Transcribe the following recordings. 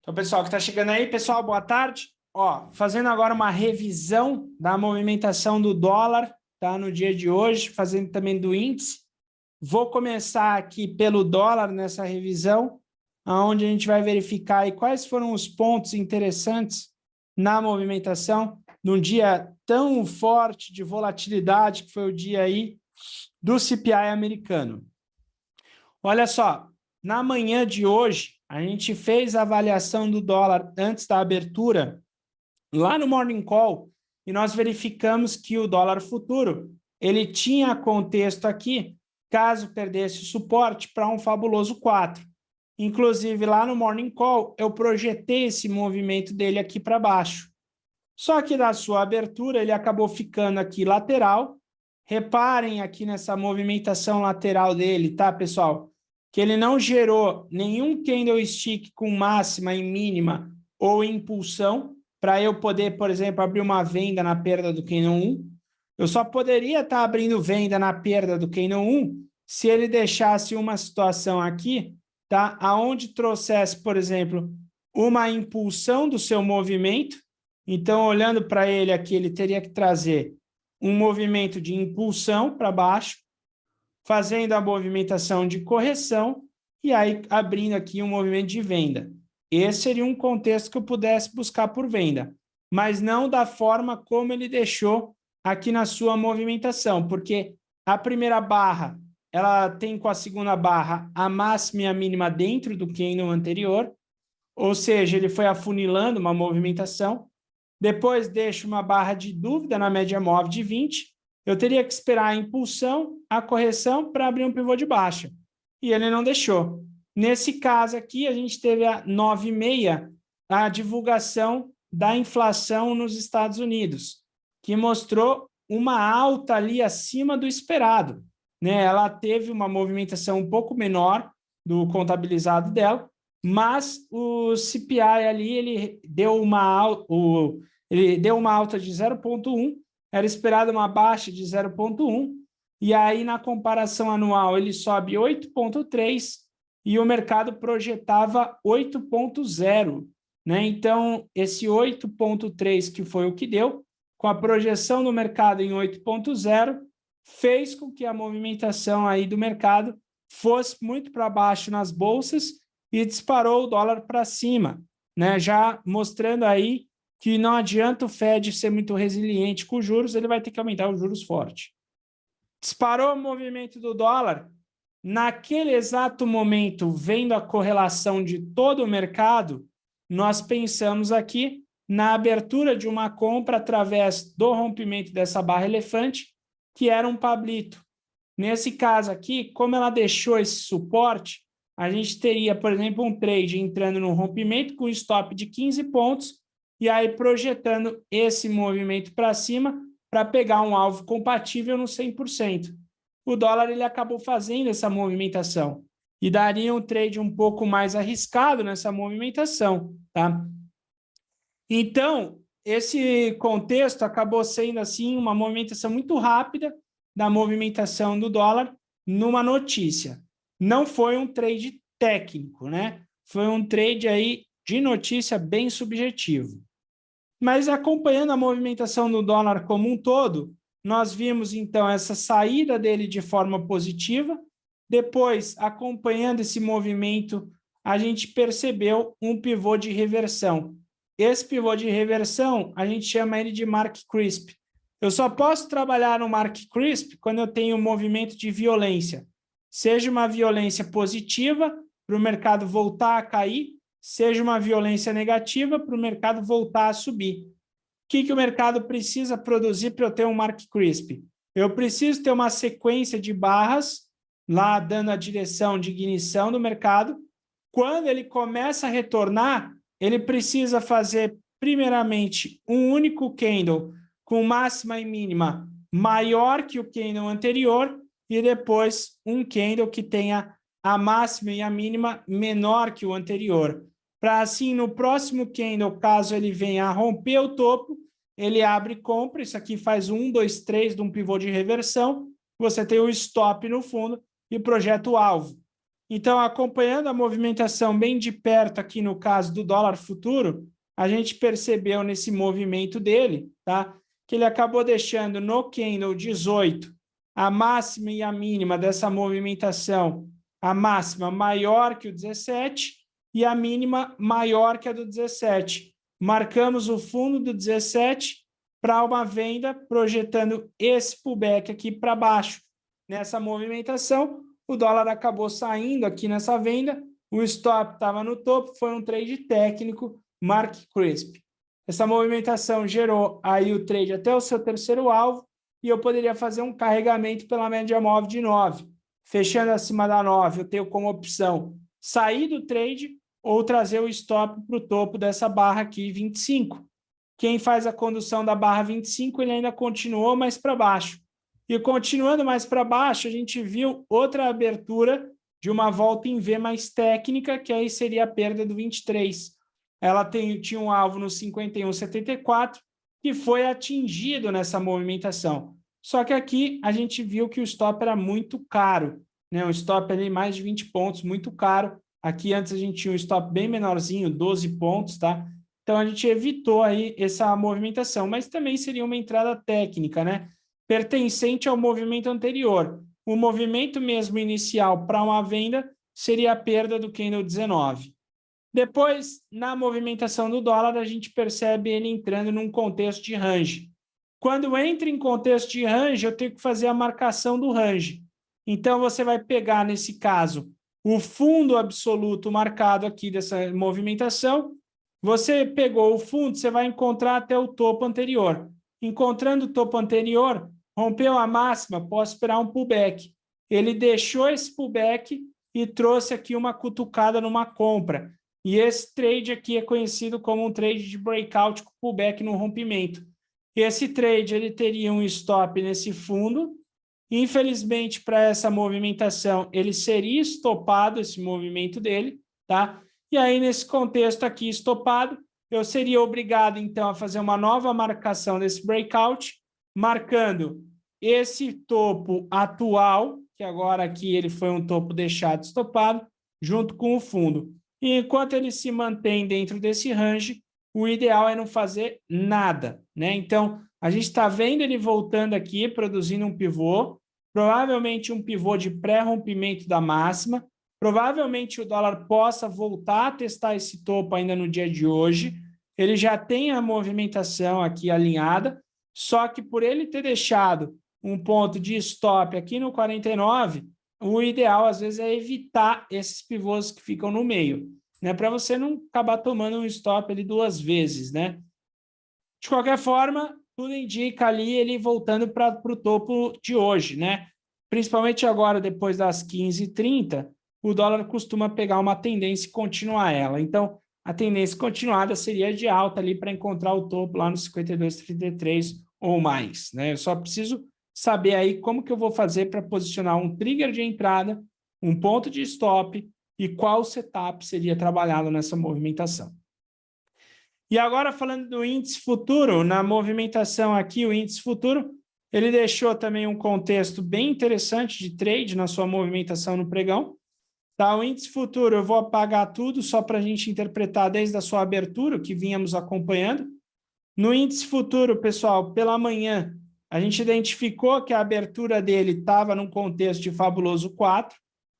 Então, pessoal que está chegando aí, pessoal, boa tarde. Ó, fazendo agora uma revisão da movimentação do dólar, tá? No dia de hoje, fazendo também do índice. Vou começar aqui pelo dólar nessa revisão, onde a gente vai verificar aí quais foram os pontos interessantes na movimentação num dia tão forte de volatilidade que foi o dia aí do CPI americano. Olha só, na manhã de hoje, a gente fez a avaliação do dólar antes da abertura, lá no Morning Call, e nós verificamos que o dólar futuro, ele tinha contexto aqui, caso perdesse o suporte, para um fabuloso 4. Inclusive, lá no Morning Call, eu projetei esse movimento dele aqui para baixo. Só que na sua abertura, ele acabou ficando aqui lateral. Reparem aqui nessa movimentação lateral dele, tá, pessoal? Que ele não gerou nenhum candlestick com máxima e mínima ou impulsão para eu poder, por exemplo, abrir uma venda na perda do candle 1. Eu só poderia estar abrindo venda na perda do candle 1 se ele deixasse uma situação aqui, tá? Aonde trouxesse, por exemplo, uma impulsão do seu movimento. Então, olhando para ele aqui, ele teria que trazer um movimento de impulsão para baixo, fazendo a movimentação de correção e aí abrindo aqui um movimento de venda. Esse seria um contexto que eu pudesse buscar por venda, mas não da forma como ele deixou aqui na sua movimentação, porque a primeira barra, ela tem com a segunda barra a máxima e a mínima dentro do candle anterior, ou seja, ele foi afunilando uma movimentação. Depois deixa uma barra de dúvida na média móvel de 20, eu teria que esperar a impulsão, a correção para abrir um pivô de baixa. E ele não deixou. Nesse caso aqui, a gente teve a 9,6, a divulgação da inflação nos Estados Unidos, que mostrou uma alta ali acima do esperado, né? Ela teve uma movimentação um pouco menor do contabilizado dela, mas o CPI ali, ele deu uma alta de 0,1, era esperada uma baixa de 0,1, e aí na comparação anual ele sobe 8,3 e o mercado projetava 8,0, né? Então, esse 8,3 que foi o que deu, com a projeção do mercado em 8,0, fez com que a movimentação aí do mercado fosse muito para baixo nas bolsas e disparou o dólar para cima, né? Já mostrando aí que não adianta o Fed ser muito resiliente com os juros, ele vai ter que aumentar os juros forte. Disparou o movimento do dólar. Naquele exato momento, vendo a correlação de todo o mercado, nós pensamos aqui na abertura de uma compra através do rompimento dessa barra elefante, que era um Pablito. Nesse caso aqui, como ela deixou esse suporte, a gente teria, por exemplo, um trade entrando no rompimento com stop de 15 pontos e aí projetando esse movimento para cima para pegar um alvo compatível no 100%. O dólar ele acabou fazendo essa movimentação e daria um trade um pouco mais arriscado nessa movimentação, tá? Então, esse contexto acabou sendo assim uma movimentação muito rápida da movimentação do dólar numa notícia. Não foi um trade técnico, né? Foi um trade aí de notícia bem subjetivo. Mas acompanhando a movimentação do dólar como um todo, nós vimos então essa saída dele de forma positiva. Depois, acompanhando esse movimento, a gente percebeu um pivô de reversão. Esse pivô de reversão, a gente chama ele de Mark Crisp. Eu só posso trabalhar no Mark Crisp quando eu tenho um movimento de violência. Seja uma violência positiva, para o mercado voltar a cair, seja uma violência negativa para o mercado voltar a subir. O que o mercado precisa produzir para eu ter um Mark Crisp? Eu preciso ter uma sequência de barras lá dando a direção de ignição do mercado. Quando ele começa a retornar, ele precisa fazer, primeiramente, um único candle com máxima e mínima maior que o candle anterior e depois um candle que tenha a máxima e a mínima menor que o anterior. Para assim, no próximo candle, caso ele venha a romper o topo, ele abre e compra. Isso aqui faz 1, 2, 3 de um pivô de reversão. Você tem o stop no fundo e projeta o alvo. Então, acompanhando a movimentação bem de perto aqui no caso do dólar futuro, a gente percebeu nesse movimento dele, tá? Que ele acabou deixando no candle 18 a máxima e a mínima dessa movimentação, a máxima maior que o 17 e a mínima maior que a do 17. Marcamos o fundo do 17 para uma venda, projetando esse pullback aqui para baixo. Nessa movimentação, o dólar acabou saindo aqui nessa venda, o stop estava no topo, foi um trade técnico, Mark Crisp. Essa movimentação gerou aí o trade até o seu terceiro alvo, e eu poderia fazer um carregamento pela média móvel de 9. Fechando acima da 9, eu tenho como opção sair do trade ou trazer o stop para o topo dessa barra aqui, 25. Quem faz a condução da barra 25, ele ainda continuou mais para baixo. E continuando mais para baixo, a gente viu outra abertura de uma volta em V mais técnica, que aí seria a perda do 23. Ela tinha um alvo no 51,74, que foi atingido nessa movimentação. Só que aqui a gente viu que o stop era muito caro, né? Um stop ali mais de 20 pontos, muito caro. Aqui antes a gente tinha um stop bem menorzinho, 12 pontos, tá? Então a gente evitou aí essa movimentação, mas também seria uma entrada técnica, né? Pertencente ao movimento anterior. O movimento mesmo inicial para uma venda seria a perda do candle 19. Depois, na movimentação do dólar, a gente percebe ele entrando num contexto de range. Quando entra em contexto de range, eu tenho que fazer a marcação do range. Então, você vai pegar, nesse caso, o fundo absoluto marcado aqui dessa movimentação. Você pegou o fundo, você vai encontrar até o topo anterior. Encontrando o topo anterior, rompeu a máxima, posso esperar um pullback. Ele deixou esse pullback e trouxe aqui uma cutucada numa compra. E esse trade aqui é conhecido como um trade de breakout com pullback no rompimento. Esse trade ele teria um stop nesse fundo. Infelizmente, para essa movimentação, ele seria estopado, esse movimento dele, tá? E aí, nesse contexto aqui estopado, eu seria obrigado, então, a fazer uma nova marcação desse breakout, marcando esse topo atual, que agora aqui ele foi um topo deixado estopado, junto com o fundo. E enquanto ele se mantém dentro desse range, o ideal é não fazer nada, né? Então, a gente está vendo ele voltando aqui, produzindo um pivô, provavelmente um pivô de pré-rompimento da máxima, provavelmente o dólar possa voltar a testar esse topo ainda no dia de hoje, ele já tem a movimentação aqui alinhada, só que por ele ter deixado um ponto de stop aqui no 49, o ideal, às vezes, é evitar esses pivôs que ficam no meio, né? Para você não acabar tomando um stop ali 2 vezes, né? De qualquer forma, tudo indica ali ele voltando para o topo de hoje, né? Principalmente agora, depois das 15h30, o dólar costuma pegar uma tendência e continuar ela. Então, a tendência continuada seria de alta ali para encontrar o topo lá no 52,33 ou mais, né? Eu só preciso saber aí como que eu vou fazer para posicionar um trigger de entrada, um ponto de stop e qual setup seria trabalhado nessa movimentação. E agora, falando do índice futuro, na movimentação aqui, o índice futuro, ele deixou também um contexto bem interessante de trade na sua movimentação no pregão. Tá, o índice futuro, eu vou apagar tudo só para a gente interpretar desde a sua abertura, que vínhamos acompanhando. No índice futuro, pessoal, pela manhã, a gente identificou que a abertura dele estava num contexto de fabuloso 4.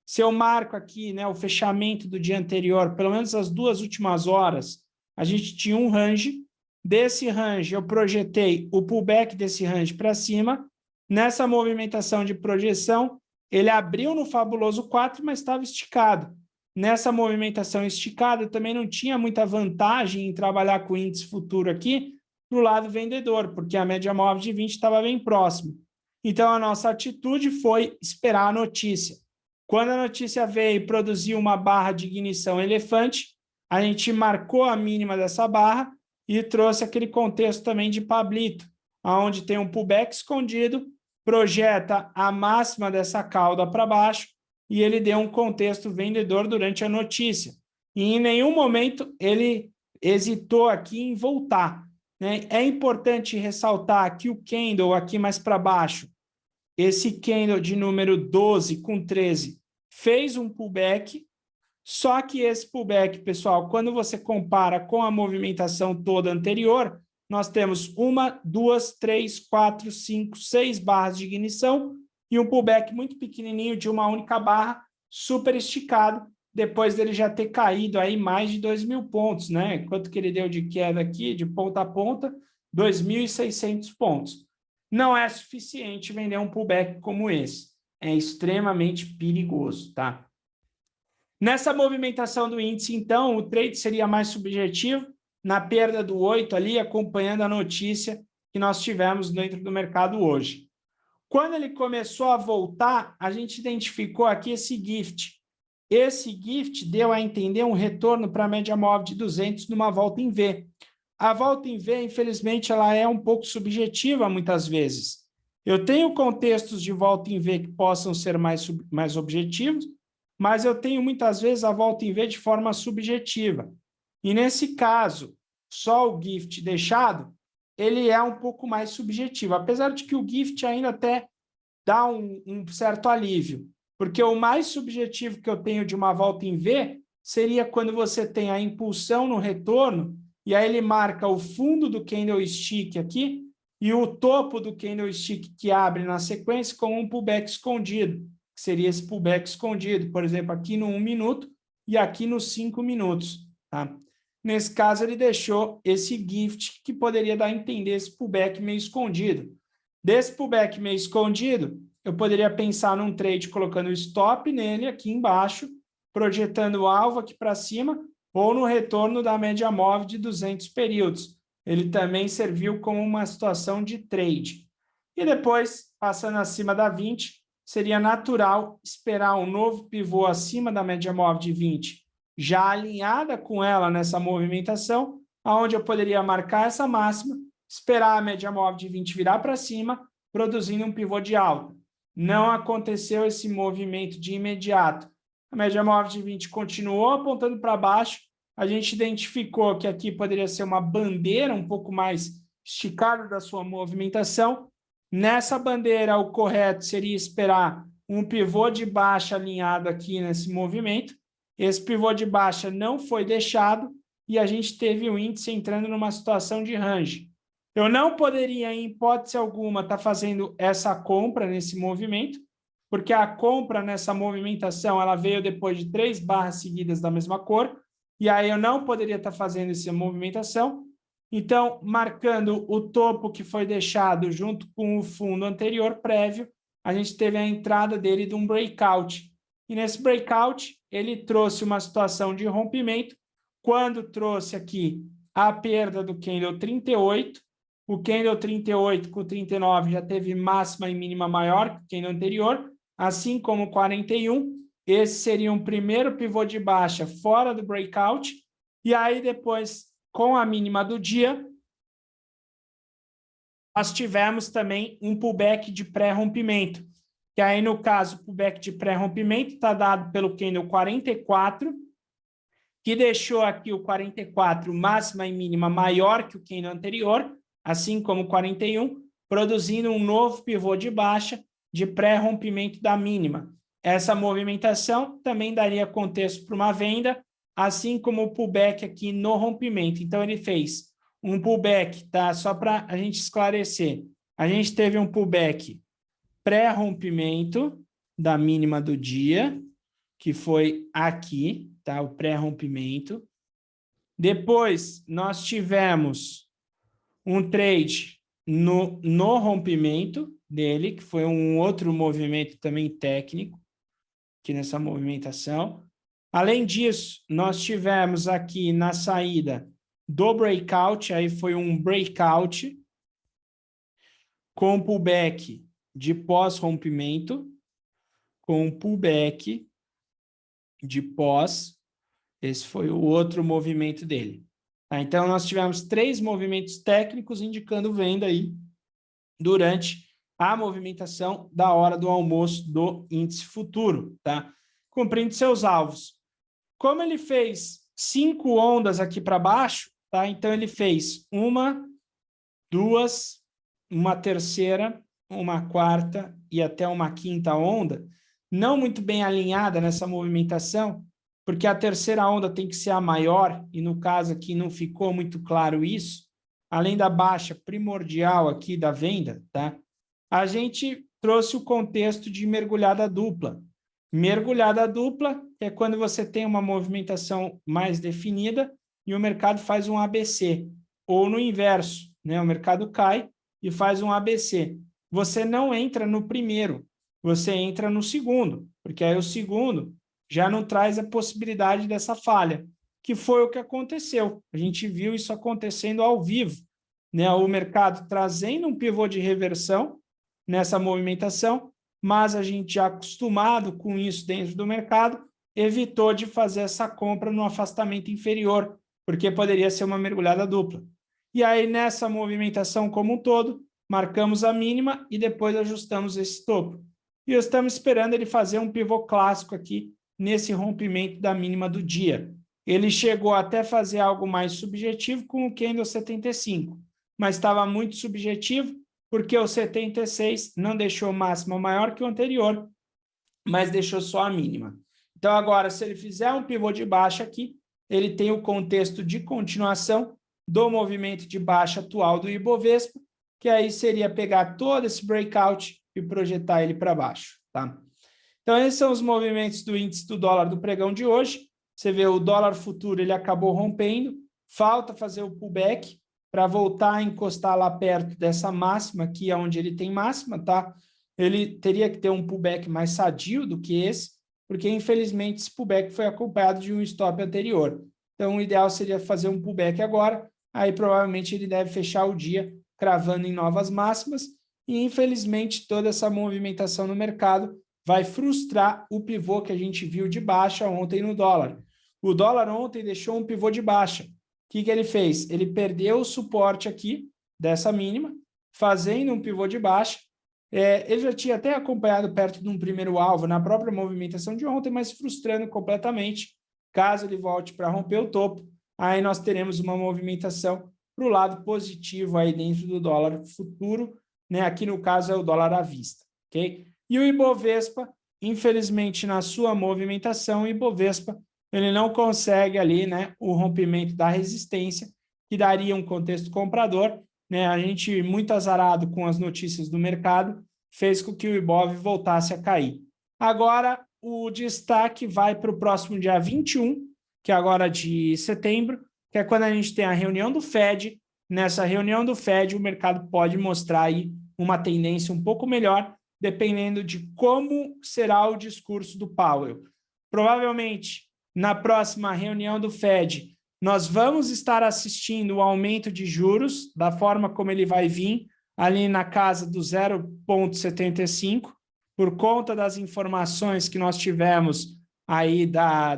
Se eu marco aqui, né, o fechamento do dia anterior, pelo menos as 2 últimas horas, a gente tinha um range. Desse range, eu projetei o pullback desse range para cima. Nessa movimentação de projeção, ele abriu no fabuloso 4, mas estava esticado. Nessa movimentação esticada, eu também não tinha muita vantagem em trabalhar com o índice futuro aqui do lado vendedor, porque a média móvel de 20 estava bem próximo. Então, a nossa atitude foi esperar a notícia. Quando a notícia veio e produziu uma barra de ignição elefante, a gente marcou a mínima dessa barra e trouxe aquele contexto também de Pablito, onde tem um pullback escondido, projeta a máxima dessa cauda para baixo e ele deu um contexto vendedor durante a notícia. E em nenhum momento ele hesitou aqui em voltar, né? É importante ressaltar que o candle aqui mais para baixo, esse candle de número 12 com 13, fez um pullback, só que esse pullback, pessoal, quando você compara com a movimentação toda anterior, nós temos 1, 2, 3, 4, 5, 6 barras de ignição e um pullback muito pequenininho de uma única barra, super esticado, depois dele já ter caído aí mais de 2.000 pontos, né? Quanto que ele deu de queda aqui, de ponta a ponta? 2.600 pontos. Não é suficiente vender um pullback como esse. É extremamente perigoso, tá? Nessa movimentação do índice, então, o trade seria mais subjetivo, na perda do 8 ali, acompanhando a notícia que nós tivemos dentro do mercado hoje. Quando ele começou a voltar, a gente identificou aqui esse gift. Esse gift deu a entender um retorno para a média móvel de 200 numa volta em V. A volta em V, infelizmente, ela é um pouco subjetiva muitas vezes. Eu tenho contextos de volta em V que possam ser mais objetivos, mas eu tenho muitas vezes a volta em V de forma subjetiva. E nesse caso, só o gift deixado, ele é um pouco mais subjetivo, apesar de que o gift ainda até dá um certo alívio, porque o mais subjetivo que eu tenho de uma volta em V seria quando você tem a impulsão no retorno, e aí ele marca o fundo do candlestick aqui e o topo do candlestick que abre na sequência com um pullback escondido, que seria esse pullback escondido, por exemplo, aqui no 1 minuto e aqui nos 5 minutos. Tá? Nesse caso, ele deixou esse gift que poderia dar a entender esse pullback meio escondido. Desse pullback meio escondido, eu poderia pensar num trade colocando o stop nele aqui embaixo, projetando o alvo aqui para cima, ou no retorno da média móvel de 200 períodos. Ele também serviu como uma situação de trade. E depois, passando acima da 20, seria natural esperar um novo pivô acima da média móvel de 20, já alinhada com ela nessa movimentação, onde eu poderia marcar essa máxima, esperar a média móvel de 20 virar para cima, produzindo um pivô de alta. Não aconteceu esse movimento de imediato. A média móvel de 20 continuou apontando para baixo. A gente identificou que aqui poderia ser uma bandeira um pouco mais esticada da sua movimentação. Nessa bandeira, o correto seria esperar um pivô de baixa alinhado aqui nesse movimento. Esse pivô de baixa não foi deixado e a gente teve o índice entrando numa situação de range. Eu não poderia, em hipótese alguma, estar fazendo essa compra nesse movimento, porque a compra nessa movimentação ela veio depois de 3 barras seguidas da mesma cor, e aí eu não poderia estar fazendo essa movimentação. Então, marcando o topo que foi deixado junto com o fundo anterior prévio, a gente teve a entrada dele de um breakout. E nesse breakout, ele trouxe uma situação de rompimento, quando trouxe aqui a perda do candle 38, o candle 38 com 39 já teve máxima e mínima maior que o candle anterior, assim como o 41. Esse seria um primeiro pivô de baixa fora do breakout. E aí depois, com a mínima do dia, nós tivemos também um pullback de pré-rompimento. Que aí, no caso, o pullback de pré-rompimento está dado pelo candle 44, que deixou aqui o 44 máxima e mínima maior que o candle anterior, assim como o 41, produzindo um novo pivô de baixa de pré-rompimento da mínima. Essa movimentação também daria contexto para uma venda, assim como o pullback aqui no rompimento. Então, ele fez um pullback, tá? Só para a gente esclarecer. A gente teve um pullback pré-rompimento da mínima do dia, que foi aqui, tá? O pré-rompimento. Depois, nós tivemos um trade no rompimento dele, que foi um outro movimento também técnico, aqui nessa movimentação. Além disso, nós tivemos aqui na saída do breakout, aí foi um breakout com pullback de pós-rompimento, com pullback de pós, esse foi o outro movimento dele. Tá? Então, nós tivemos 3 movimentos técnicos indicando venda aí durante a movimentação da hora do almoço do índice futuro, tá? Cumprindo seus alvos. Como ele fez 5 ondas aqui para baixo, tá? Então ele fez 1, 2, uma terceira, uma quarta e até uma quinta onda. não muito bem alinhada nessa movimentação, porque a terceira onda tem que ser a maior, e no caso aqui não ficou muito claro isso, além da baixa primordial aqui da venda, tá? A gente trouxe o contexto de mergulhada dupla. Mergulhada dupla é quando você tem uma movimentação mais definida e o mercado faz um ABC, ou no inverso, né? O mercado cai e faz um ABC. Você não entra no primeiro, você entra no segundo, porque aí o segundo já não traz a possibilidade dessa falha, que foi o que aconteceu. A gente viu isso acontecendo ao vivo, né? O mercado trazendo um pivô de reversão nessa movimentação, mas a gente já acostumado com isso dentro do mercado, evitou de fazer essa compra no afastamento inferior, porque poderia ser uma mergulhada dupla. E aí, nessa movimentação como um todo, marcamos a mínima e depois ajustamos esse topo. E estamos esperando ele fazer um pivô clássico aqui, nesse rompimento da mínima do dia. Ele chegou até fazer algo mais subjetivo com o candle 75, mas estava muito subjetivo, porque o 76 não deixou máxima maior que o anterior, mas deixou só a mínima. Então, agora, se ele fizer um pivô de baixa aqui, ele tem o contexto de continuação do movimento de baixa atual do Ibovespa, que aí seria pegar todo esse breakout e projetar ele para baixo, tá? Então, esses são os movimentos do índice do dólar do pregão de hoje. Você vê o dólar futuro, ele acabou rompendo, falta fazer o pullback para voltar a encostar lá perto dessa máxima aqui, onde ele tem máxima, tá? Ele teria que ter um pullback mais sadio do que esse, porque infelizmente esse pullback foi acompanhado de um stop anterior. Então, o ideal seria fazer um pullback agora, aí provavelmente ele deve fechar o dia cravando em novas máximas, e infelizmente toda essa movimentação no mercado vai frustrar o pivô que a gente viu de baixa ontem no dólar. O dólar ontem deixou um pivô de baixa. O que ele fez? Ele perdeu o suporte aqui dessa mínima, fazendo um pivô de baixa. Ele já tinha até acompanhado perto de um primeiro alvo na própria movimentação de ontem, mas frustrando completamente. Caso ele volte para romper o topo, aí nós teremos uma movimentação para o lado positivo aí dentro do dólar futuro, né? Aqui no caso é o dólar à vista, ok? E o Ibovespa, infelizmente, na sua movimentação, o Ibovespa ele não consegue ali, né, o rompimento da resistência, que daria um contexto comprador, né? A gente, muito azarado com as notícias do mercado, fez com que o Ibov voltasse a cair. Agora, o destaque vai para o próximo dia 21, que é agora de setembro, que é quando a gente tem a reunião do Fed. Nessa reunião do Fed, o mercado pode mostrar aí uma tendência um pouco melhor, dependendo de como será o discurso do Powell. Provavelmente, na próxima reunião do Fed, nós vamos estar assistindo o aumento de juros, da forma como ele vai vir, ali na casa do 0,75, por conta das informações que nós tivemos aí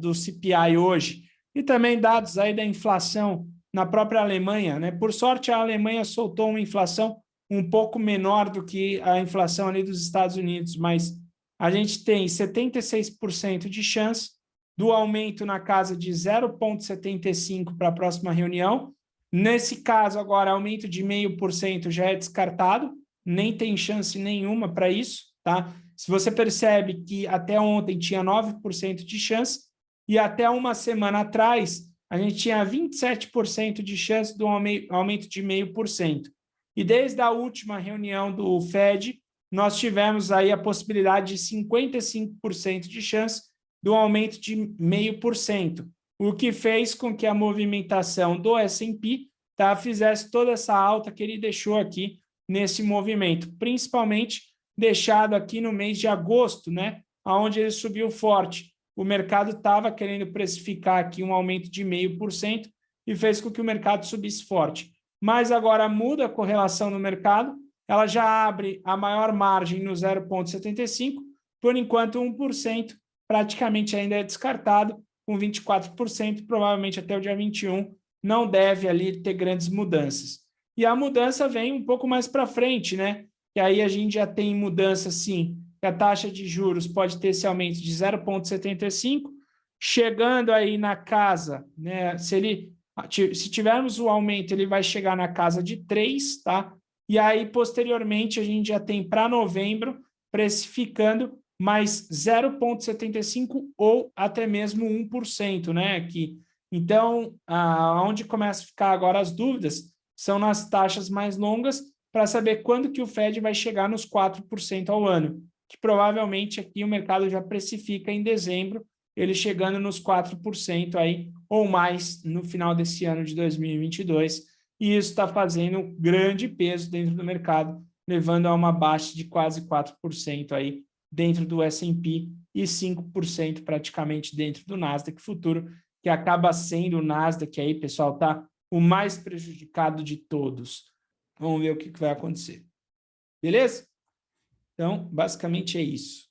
do CPI hoje, e também dados aí da inflação na própria Alemanha, né? Por sorte, a Alemanha soltou uma inflação um pouco menor do que a inflação ali dos Estados Unidos, mas a gente tem 76% de chance do aumento na casa de 0,75 para a próxima reunião. Nesse caso, agora, aumento de 0,5% já é descartado, nem tem chance nenhuma para isso, tá? Se você percebe que até ontem tinha 9% de chance, e até uma semana atrás, a gente tinha 27% de chance do aumento de 0,5%. E desde a última reunião do Fed, nós tivemos aí a possibilidade de 55% de chance do aumento de 0,5%, o que fez com que a movimentação do S&P fizesse toda essa alta que ele deixou aqui nesse movimento, principalmente deixado aqui no mês de agosto, né, onde ele subiu forte. O mercado estava querendo precificar aqui um aumento de 0,5% e fez com que o mercado subisse forte. Mas agora muda a correlação no mercado, ela já abre a maior margem no 0,75%, por enquanto 1% praticamente ainda é descartado, com 24%, provavelmente até o dia 21, não deve ali ter grandes mudanças. E a mudança vem um pouco mais para frente, né? E aí a gente já tem mudança, sim, que a taxa de juros pode ter esse aumento de 0,75%, chegando aí na casa, né? Se tivermos o aumento, ele vai chegar na casa de 3, tá? E aí, posteriormente, a gente já tem para novembro, precificando mais 0,75% ou até mesmo 1%, né? Aqui. Então, onde começa a ficar agora as dúvidas são nas taxas mais longas para saber quando que o Fed vai chegar nos 4% ao ano, que provavelmente aqui o mercado já precifica em dezembro, ele chegando nos 4% aí, ou mais no final desse ano de 2022, e isso está fazendo um grande peso dentro do mercado, levando a uma baixa de quase 4% aí dentro do S&P e 5% praticamente dentro do Nasdaq futuro, que acaba sendo o Nasdaq aí, pessoal, tá o mais prejudicado de todos. Vamos ver o que vai acontecer. Beleza? Então, basicamente é isso.